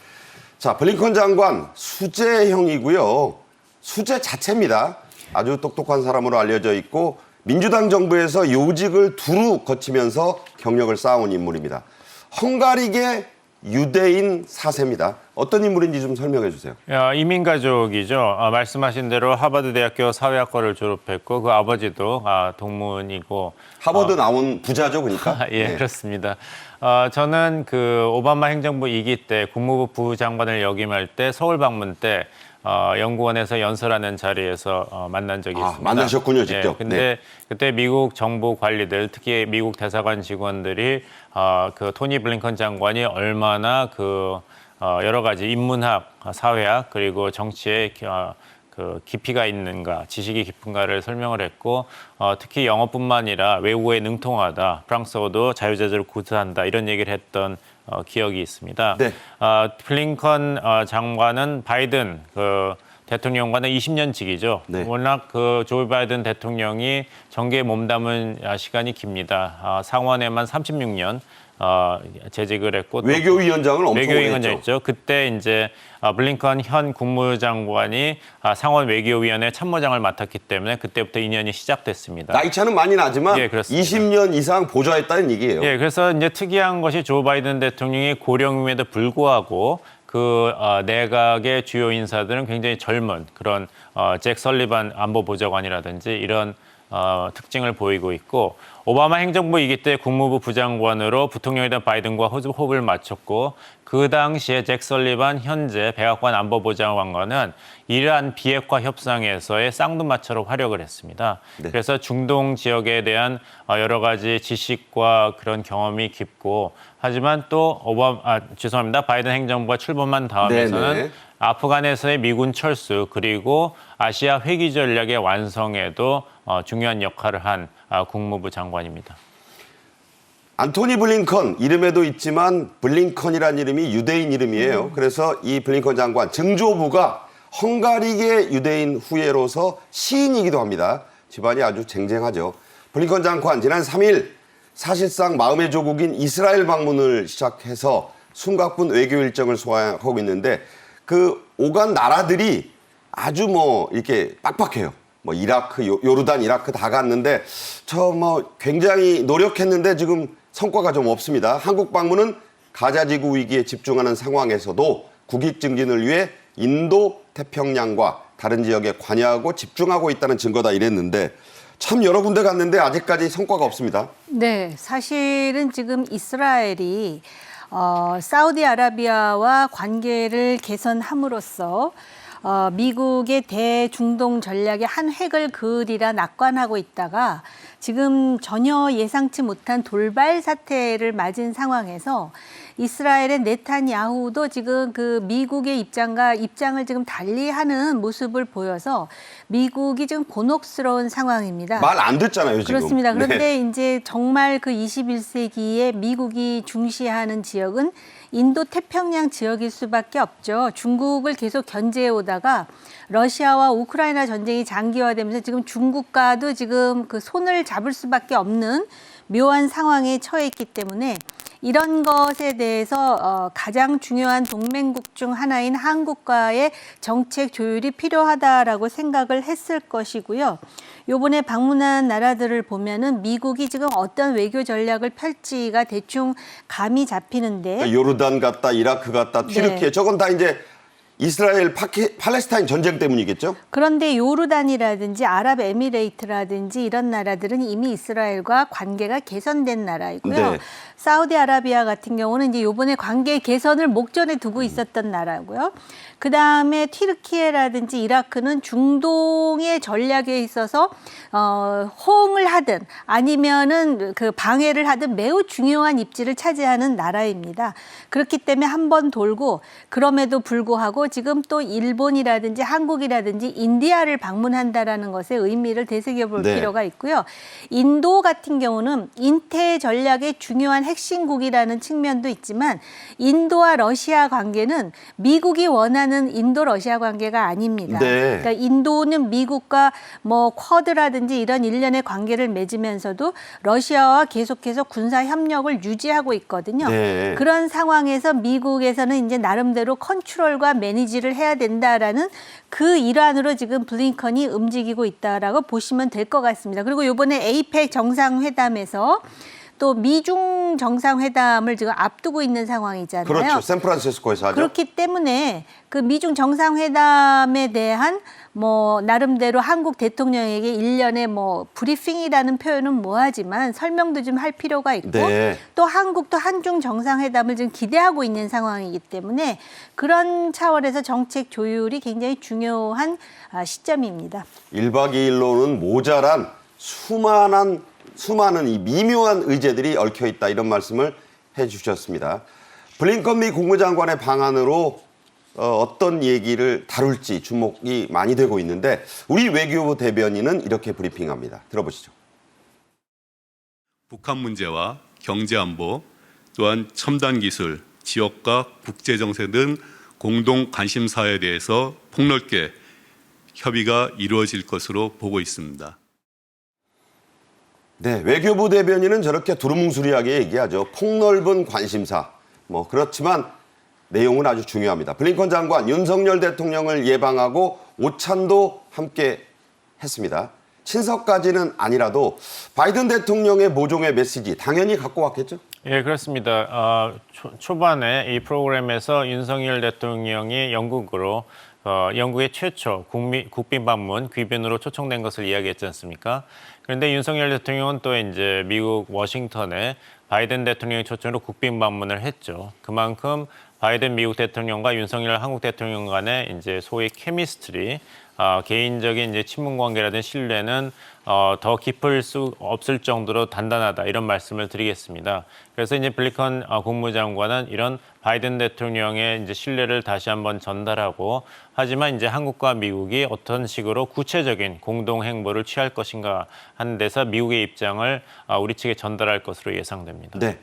자, 블링컨 장관 수재형이고요. 수재 자체입니다. 아주 똑똑한 사람으로 알려져 있고 민주당 정부에서 요직을 두루 거치면서 경력을 쌓아온 인물입니다. 헝가리계 유대인 4세입니다. 어떤 인물인지 좀 설명해 주세요. 이민 가족이죠. 말씀하신 대로 하버드 대학교 사회학과를 졸업했고 그 아버지도 동문이고 하버드 나온 부자죠, 그러니까. 예, 네. 그렇습니다. 저는 그 오바마 행정부 2기 때 국무부 부장관을 역임할 때 서울 방문 때 연구원에서 연설하는 자리에서 만난 적이 있습니다. 만나셨군요, 직접. 예, 근데 네. 그때 미국 정부 관리들, 특히 미국 대사관 직원들이 그 토니 블링컨 장관이 얼마나 그 여러 가지 인문학, 사회학 그리고 정치에 그 깊이가 있는가, 지식이 깊은가를 설명을 했고 특히 영어뿐만 아니라 외국어에 능통하다, 프랑스어도 자유자재로 구사한다 이런 얘기를 했던 기억이 있습니다. 네. 블링컨 장관은 바이든 그 대통령과는 20년직이죠. 네. 워낙 그 조 바이든 대통령이 정계에 몸담은 시간이 깁니다. 상원에만 36년 재직을 했고 외교위원장을 엄청 외교위원장 했죠. 있죠. 그때 이제 블링컨 현 국무장관이 상원 외교위원회 참모장을 맡았기 때문에 그때부터 인연이 시작됐습니다. 나이 차는 많이 나지만 예, 그렇습니다. 20년 이상 보좌했다는 얘기예요. 예, 그래서 이제 특이한 것이 조 바이든 대통령이 고령임에도 불구하고 그 내각의 주요 인사들은 굉장히 젊은 그런 잭 설리반 안보보좌관이라든지 이런 특징을 보이고 있고 오바마 행정부 2기 때 국무부 부장관으로 부통령이던 바이든과 호흡을 맞췄고 그 당시에 잭 설리반 현재 백악관 안보보좌관과는 이러한 비핵화 협상에서의 쌍두마차로 활약을 했습니다. 네. 그래서 중동 지역에 대한 여러 가지 지식과 그런 경험이 깊고 하지만 또 바이든 행정부가 출범한 다음에서는 네네. 아프간에서의 미군 철수 그리고 아시아 회귀 전략의 완성에도 중요한 역할을 한 국무부 장관입니다. 안토니 블링컨 이름에도 있지만 블링컨이라는 이름이 유대인 이름이에요. 그래서 이 블링컨 장관 증조부가 헝가리계 유대인 후예로서 시인이기도 합니다. 집안이 아주 쟁쟁하죠. 블링컨 장관 지난 3일 사실상 마음의 조국인 이스라엘 방문을 시작해서 숨가쁜 외교 일정을 소화하고 있는데 그 오간 나라들이 아주 이렇게 빡빡해요. 이라크, 요르단, 이라크 다 갔는데 굉장히 노력했는데 지금 성과가 좀 없습니다. 한국 방문은 가자지구 위기에 집중하는 상황에서도 국익 증진을 위해 인도 태평양과 다른 지역에 관여하고 집중하고 있다는 증거다 이랬는데 참 여러 군데 갔는데 아직까지 성과가 없습니다. 네, 사실은 지금 이스라엘이 사우디아라비아와 관계를 개선함으로써 미국의 대중동 전략의 한 획을 그으리라 낙관하고 있다가 지금 전혀 예상치 못한 돌발 사태를 맞은 상황에서 이스라엘의 네탄야후도 지금 그 미국의 입장을 지금 달리하는 모습을 보여서 미국이 지금 곤혹스러운 상황입니다. 말 안 듣잖아요, 지금. 그렇습니다. 그런데 네. 이제 정말 그 21세기에 미국이 중시하는 지역은 인도 태평양 지역일 수밖에 없죠. 중국을 계속 견제해 오다가 러시아와 우크라이나 전쟁이 장기화되면서 지금 중국과도 지금 그 손을 잡을 수밖에 없는 묘한 상황에 처해 있기 때문에 이런 것에 대해서 가장 중요한 동맹국 중 하나인 한국과의 정책 조율이 필요하다라고 생각을 했을 것이고요. 요번에 방문한 나라들을 보면은 미국이 지금 어떤 외교 전략을 펼지가 대충 감이 잡히는데 요르단 갔다, 이라크 갔다, 튀르키예 네. 저건 다 이제 이스라엘 팔레스타인 전쟁 때문이겠죠? 그런데 요르단이라든지 아랍에미레이트라든지 이런 나라들은 이미 이스라엘과 관계가 개선된 나라이고요. 네. 사우디아라비아 같은 경우는 이제 요번에 관계 개선을 목전에 두고 있었던 나라고요. 그다음에 튀르키예라든지 이라크는 중동의 전략에 있어서 호응을 하든 아니면은 그 방해를 하든 매우 중요한 입지를 차지하는 나라입니다. 그렇기 때문에 한 번 돌고 그럼에도 불구하고 지금 또 일본이라든지 한국이라든지 인디아를 방문한다라는 것의 의미를 되새겨볼 네. 필요가 있고요. 인도 같은 경우는 인태 전략의 중요한 핵심국이라는 측면도 있지만 인도와 러시아 관계는 미국이 원하는 인도 러시아 관계가 아닙니다. 네. 그러니까 인도는 미국과 뭐 쿼드라든지 이런 일련의 관계를 맺으면서도 러시아와 계속해서 군사 협력을 유지하고 있거든요. 네. 그런 상황에서 미국에서는 이제 나름대로 컨트롤과 매니지를 해야 된다라는 그 일환으로 지금 블링컨이 움직이고 있다라고 보시면 될 것 같습니다. 그리고 이번에 에이펙 정상회담에서 또 미중 정상회담을 지금 앞두고 있는 상황이잖아요. 그렇죠. 샌프란시스코에서 하죠. 그렇기 때문에 그 미중 정상회담에 대한 뭐 나름대로 한국 대통령에게 일련의 뭐 브리핑이라는 표현은 뭐하지만 설명도 좀 할 필요가 있고 네. 또 한국도 한중 정상회담을 지금 기대하고 있는 상황이기 때문에 그런 차원에서 정책 조율이 굉장히 중요한 시점입니다. 1박 2일로는 모자란 수많은 이 미묘한 의제들이 얽혀 있다 이런 말씀을 해주셨습니다. 블링컨 미 국무장관의 방안으로 어떤 얘기를 다룰지 주목이 많이 되고 있는데 우리 외교부 대변인은 이렇게 브리핑합니다. 들어보시죠. 북한 문제와 경제안보, 또한 첨단 기술, 지역과 국제정세 등 공동 관심사에 대해서 폭넓게 협의가 이루어질 것으로 보고 있습니다. 네, 외교부 대변인은 저렇게 두루뭉술하게 얘기하죠. 폭넓은 관심사. 뭐 그렇지만 내용은 아주 중요합니다. 블링컨 장관 윤석열 대통령을 예방하고 오찬도 함께 했습니다. 친서까지는 아니라도 바이든 대통령의 모종의 메시지 당연히 갖고 왔겠죠? 예, 그렇습니다. 초반에 이 프로그램에서 윤석열 대통령이 영국으로 영국의 최초 국빈 방문 귀빈으로 초청된 것을 이야기했지 않습니까? 그런데 윤석열 대통령은 또 이제 미국 워싱턴에 바이든 대통령의 초청으로 국빈 방문을 했죠. 그만큼 바이든 미국 대통령과 윤석열 한국 대통령 간의 이제 소위 케미스트리, 개인적인 이제 친분 관계라든지 신뢰는 더 깊을 수 없을 정도로 단단하다 이런 말씀을 드리겠습니다. 그래서 이제 블링컨 국무장관은 이런 바이든 대통령의 이제 신뢰를 다시 한번 전달하고 하지만 이제 한국과 미국이 어떤 식으로 구체적인 공동 행보를 취할 것인가 하는 데서 미국의 입장을 우리 측에 전달할 것으로 예상됩니다. 네.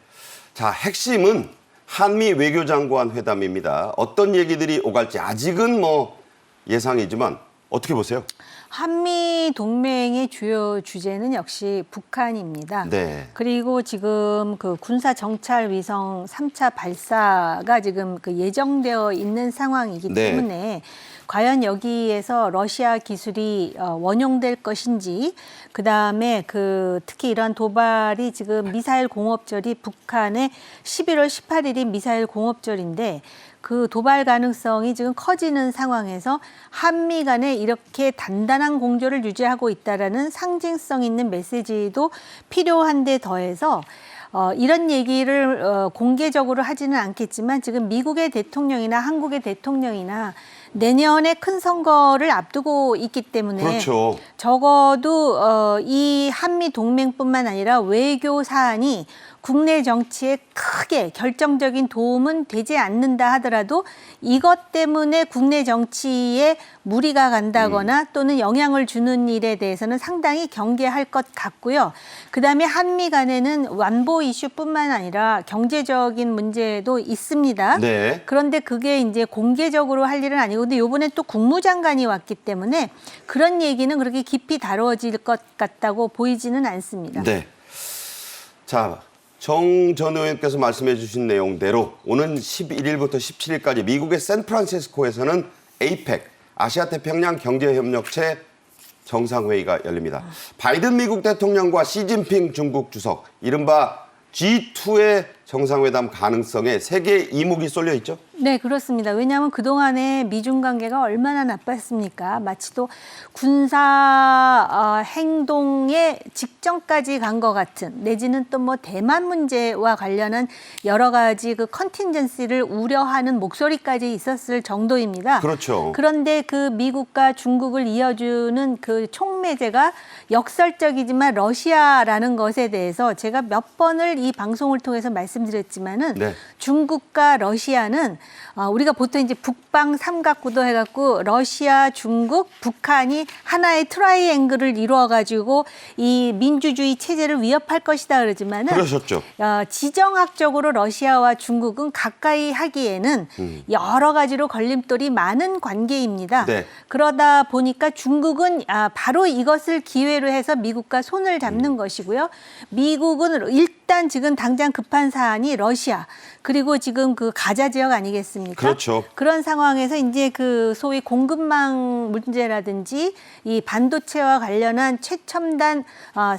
자, 핵심은 한미 외교장관 회담입니다. 어떤 얘기들이 오갈지 아직은 뭐 예상이지만 어떻게 보세요? 한미 동맹의 주요 주제는 역시 북한입니다. 네. 그리고 지금 그 군사 정찰 위성 3차 발사가 지금 그 예정되어 있는 상황이기 네. 때문에 과연 여기에서 러시아 기술이 원용될 것인지, 그 다음에 특히 이러한 도발이 지금 미사일 공업절이 북한의 11월 18일이 미사일 공업절인데 그 도발 가능성이 지금 커지는 상황에서 한미 간에 이렇게 단단한 공조를 유지하고 있다라는 상징성 있는 메시지도 필요한데 더해서 이런 얘기를 공개적으로 하지는 않겠지만 지금 미국의 대통령이나 한국의 대통령이나 내년에 큰 선거를 앞두고 있기 때문에 그렇죠. 적어도 이 한미 동맹뿐만 아니라 외교 사안이 국내 정치에 크게 결정적인 도움은 되지 않는다 하더라도 이것 때문에 국내 정치에 무리가 간다거나 또는 영향을 주는 일에 대해서는 상당히 경계할 것 같고요. 그다음에 한미 간에는 완보 이슈뿐만 아니라 경제적인 문제도 있습니다. 네. 그런데 그게 이제 공개적으로 할 일은 아니고 근데 이번에 또 국무장관이 왔기 때문에 그런 얘기는 그렇게 깊이 다뤄질 것 같다고 보이지는 않습니다. 네. 자, 정 전 의원께서 말씀해 주신 내용대로 오는 11일부터 17일까지 미국의 샌프란시스코에서는 에이펙, 아시아태평양 경제협력체 정상회의가 열립니다. 바이든 미국 대통령과 시진핑 중국 주석, 이른바 G2의 정상회담 가능성에 세계 이목이 쏠려 있죠? 네, 그렇습니다. 왜냐하면 그동안에 미중 관계가 얼마나 나빴습니까? 마치 또 군사 행동의 직전까지 간 것 같은, 내지는 또 뭐 대만 문제와 관련한 여러 가지 그 컨틴전시를 우려하는 목소리까지 있었을 정도입니다. 그렇죠. 그런데 그 미국과 중국을 이어주는 그 촉매제가 역설적이지만 러시아라는 것에 대해서 제가 몇 번을 이 방송을 통해서 말씀드렸지만은 네. 중국과 러시아는 우리가 보통 이제 북방 삼각구도 해갖고 러시아, 중국, 북한이 하나의 트라이앵글을 이루어가지고 이 민주주의 체제를 위협할 것이다 그러지만은 그러셨죠. 지정학적으로 러시아와 중국은 가까이 하기에는 여러 가지로 걸림돌이 많은 관계입니다. 네. 그러다 보니까 중국은 바로 이것을 기회로 해서 미국과 손을 잡는 것이고요. 미국은 일단 지금 당장 급한 사안이 러시아 그리고 지금 그 가자 지역 아니겠습니까? 그렇죠. 그런 상황에서 이제 그 소위 공급망 문제라든지 이 반도체와 관련한 최첨단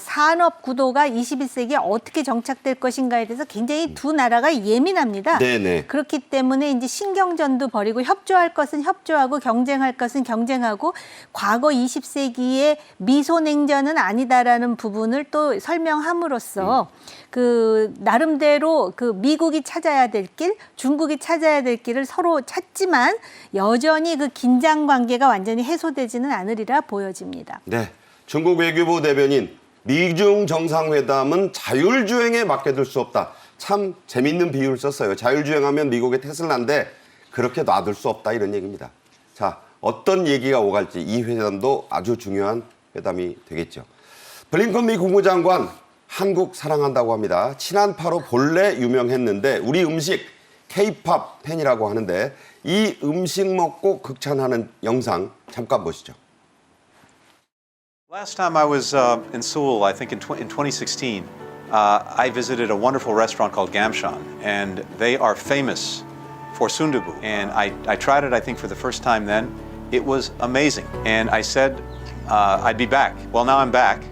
산업 구도가 21세기에 어떻게 정착될 것인가에 대해서 굉장히 두 나라가 예민합니다. 네네. 그렇기 때문에 이제 신경전도 벌이고 협조할 것은 협조하고 경쟁할 것은 경쟁하고 과거 20세기의 미소냉전은 아니다라는 부분을 또 설명함으로써 그 나름대로 그 미국이 찾아야 될 길, 중국이 찾아야 될 길을 서로 찾지만 여전히 그 긴장 관계가 완전히 해소되지는 않으리라 보여집니다. 네. 중국 외교부 대변인 미중 정상회담은 자율주행에 맡겨둘 수 없다. 참 재밌는 비유를 썼어요. 자율주행하면 미국의 테슬라인데 그렇게 놔둘 수 없다 이런 얘기입니다. 자, 어떤 얘기가 오갈지 이 회담도 아주 중요한 회담이 되겠죠. 블링컨 미 국무장관 한국 사랑한다고 합니다. 친한파로 본래 유명했는데 우리 음식 K-팝 팬이라고 하는데 이 음식 먹고 극찬하는 영상 잠깐 보시죠. Last time I was in Seoul, I think in 2016, I visited a wonderful restaurant called Gamshan, and they are famous for sundubu. And I tried it, I think, for the first time then. It was amazing. And I said I'd be back. Well, now I'm back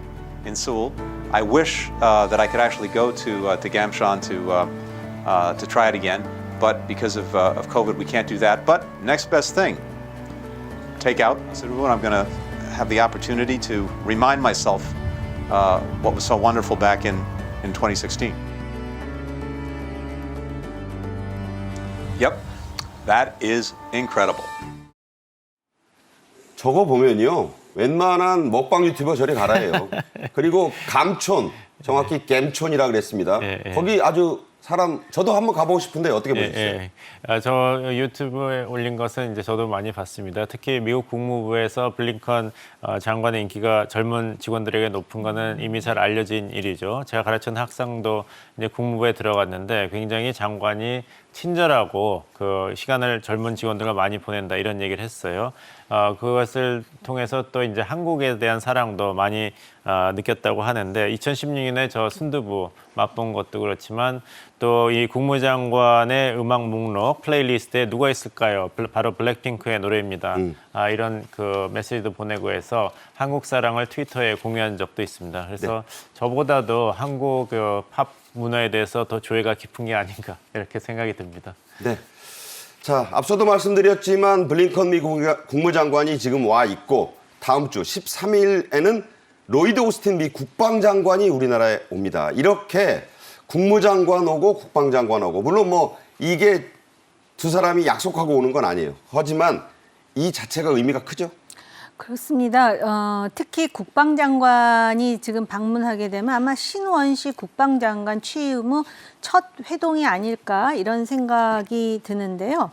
in Seoul. I wish that I could actually go to Gamshan to try it again, but because of COVID, we can't do that. But next best thing, takeout. I said, well, I'm going to have the opportunity to remind myself what was so wonderful back in 2016. Yep, that is incredible. 저거 보면요. 웬만한 먹방 유튜버 저리 가라예요. 그리고 감촌, 정확히 갬촌이라 그랬습니다. 거기 아주 사람 저도 한번 가보고 싶은데 어떻게 보셨어요? 저 유튜브에 올린 것은 이제 저도 많이 봤습니다. 특히 미국 국무부에서 블링컨 장관의 인기가 젊은 직원들에게 높은 거는 이미 잘 알려진 일이죠. 제가 가르치는 학생도 이제 국무부에 들어갔는데 굉장히 장관이 친절하고 그 시간을 젊은 직원들과 많이 보낸다 이런 얘기를 했어요. 그것을 통해서 또 이제 한국에 대한 사랑도 많이 느꼈다고 하는데 2016년에 저 순두부 맛본 것도 그렇지만 또 이 국무장관의 음악 목록 플레이리스트에 누가 있을까요? 바로 블랙핑크의 노래입니다. 이런 그 메시지도 보내고 해서 한국 사랑을 트위터에 공유한 적도 있습니다. 그래서 저보다도 한국 그 팝 문화에 대해서 더 조예가 깊은 게 아닌가 이렇게 생각이 듭니다. 네. 자, 앞서도 말씀드렸지만 블링컨 미 국무장관이 지금 와 있고 다음 주 13일에는 로이드 오스틴 미 국방장관이 우리나라에 옵니다. 이렇게 국무장관 오고 국방장관 오고 물론 뭐 이게 두 사람이 약속하고 오는 건 아니에요. 하지만 이 자체가 의미가 크죠? 그렇습니다. 특히 국방장관이 지금 방문하게 되면 아마 신원식 국방장관 취임 후 첫 회동이 아닐까 이런 생각이 드는데요.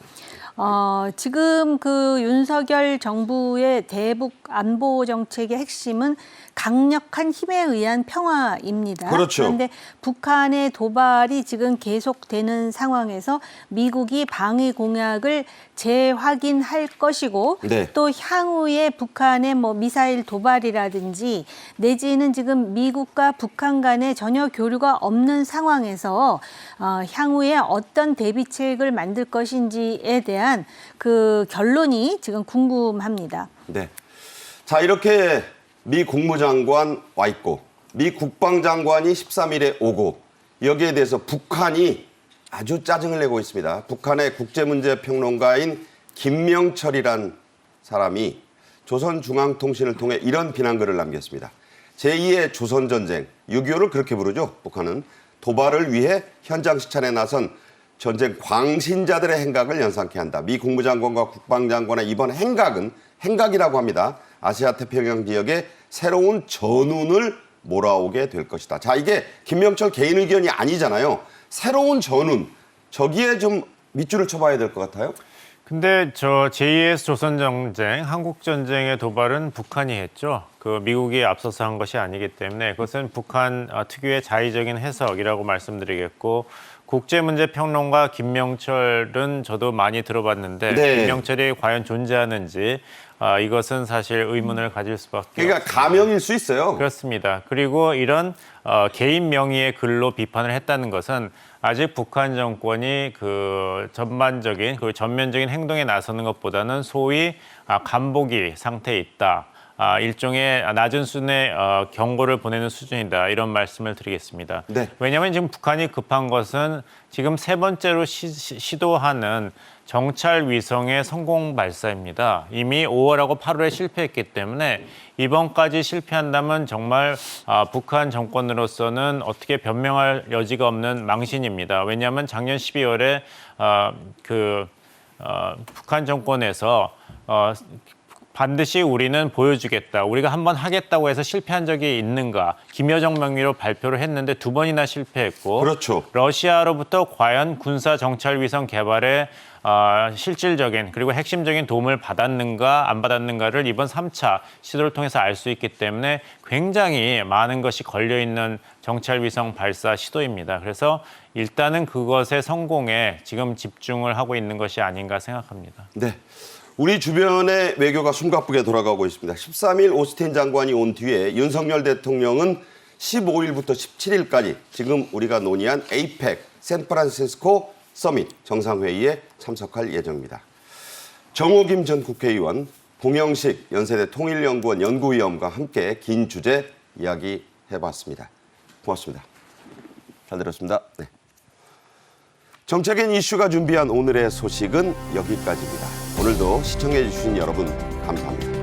지금 그 윤석열 정부의 대북 안보 정책의 핵심은 강력한 힘에 의한 평화입니다. 그렇죠. 그런데 북한의 도발이 지금 계속되는 상황에서 미국이 방위 공약을 재확인할 것이고 네. 또 향후에 북한의 뭐 미사일 도발이라든지 내지는 지금 미국과 북한 간에 전혀 교류가 없는 상황에서 향후에 어떤 대비책을 만들 것인지에 대한 그 결론이 지금 궁금합니다. 네. 자, 이렇게 미 국무장관 와 있고 미 국방장관이 13일에 오고 여기에 대해서 북한이 아주 짜증을 내고 있습니다. 북한의 국제문제평론가인 김명철이란 사람이 조선중앙통신을 통해 이런 비난글을 남겼습니다. 제2의 조선전쟁, 6.25를 그렇게 부르죠. 북한은 도발을 위해 현장 시찰에 나선 전쟁 광신자들의 행각을 연상케 한다. 미 국무장관과 국방장관의 이번 행각이라고 합니다. 아시아 태평양 지역에 새로운 전운을 몰아오게 될 것이다. 자, 이게 김명철 개인 의견이 아니잖아요. 새로운 전운, 저기에 좀 밑줄을 쳐봐야 될 것 같아요. 근데 저 제2의 조선전쟁, 한국전쟁의 도발은 북한이 했죠. 그 미국이 앞서서 한 것이 아니기 때문에 그것은 북한 특유의 자의적인 해석이라고 말씀드리겠고, 국제문제평론가 김명철은 저도 많이 들어봤는데 네. 김명철이 과연 존재하는지 이것은 사실 의문을 가질 수밖에 그러니까 없습니다. 가명일 수 있어요. 그렇습니다. 그리고 이런 개인 명의의 글로 비판을 했다는 것은 아직 북한 정권이 그 전반적인, 그 전면적인 행동에 나서는 것보다는 소위 간보기 상태에 있다. 일종의 낮은 수준의 경고를 보내는 수준이다. 이런 말씀을 드리겠습니다. 네. 왜냐하면 지금 북한이 급한 것은 지금 세 번째로 시도하는 정찰 위성의 성공 발사입니다. 이미 5월하고 8월에 실패했기 때문에 이번까지 실패한다면 정말 북한 정권으로서는 어떻게 변명할 여지가 없는 망신입니다. 왜냐하면 작년 12월에 북한 정권에서 반드시 우리는 보여주겠다. 우리가 한번 하겠다고 해서 실패한 적이 있는가. 김여정 명의로 발표를 했는데 2번이나 실패했고. 그렇죠. 러시아로부터 과연 군사 정찰 위성 개발에 실질적인 그리고 핵심적인 도움을 받았는가 안 받았는가를 이번 3차 시도를 통해서 알 수 있기 때문에 굉장히 많은 것이 걸려있는 정찰 위성 발사 시도입니다. 그래서 일단은 그것의 성공에 지금 집중을 하고 있는 것이 아닌가 생각합니다. 네. 우리 주변의 외교가 숨가쁘게 돌아가고 있습니다. 13일 오스틴 장관이 온 뒤에 윤석열 대통령은 15일부터 17일까지 지금 우리가 논의한 APEC 샌프란시스코 서밋 정상회의에 참석할 예정입니다. 정호김 전 국회의원, 봉영식 연세대 통일연구원 연구위원과 함께 긴 주제 이야기해봤습니다. 고맙습니다. 잘 들었습니다. 네. 정책인 이슈가 준비한 오늘의 소식은 여기까지입니다. 오늘도 시청해주신 여러분 감사합니다.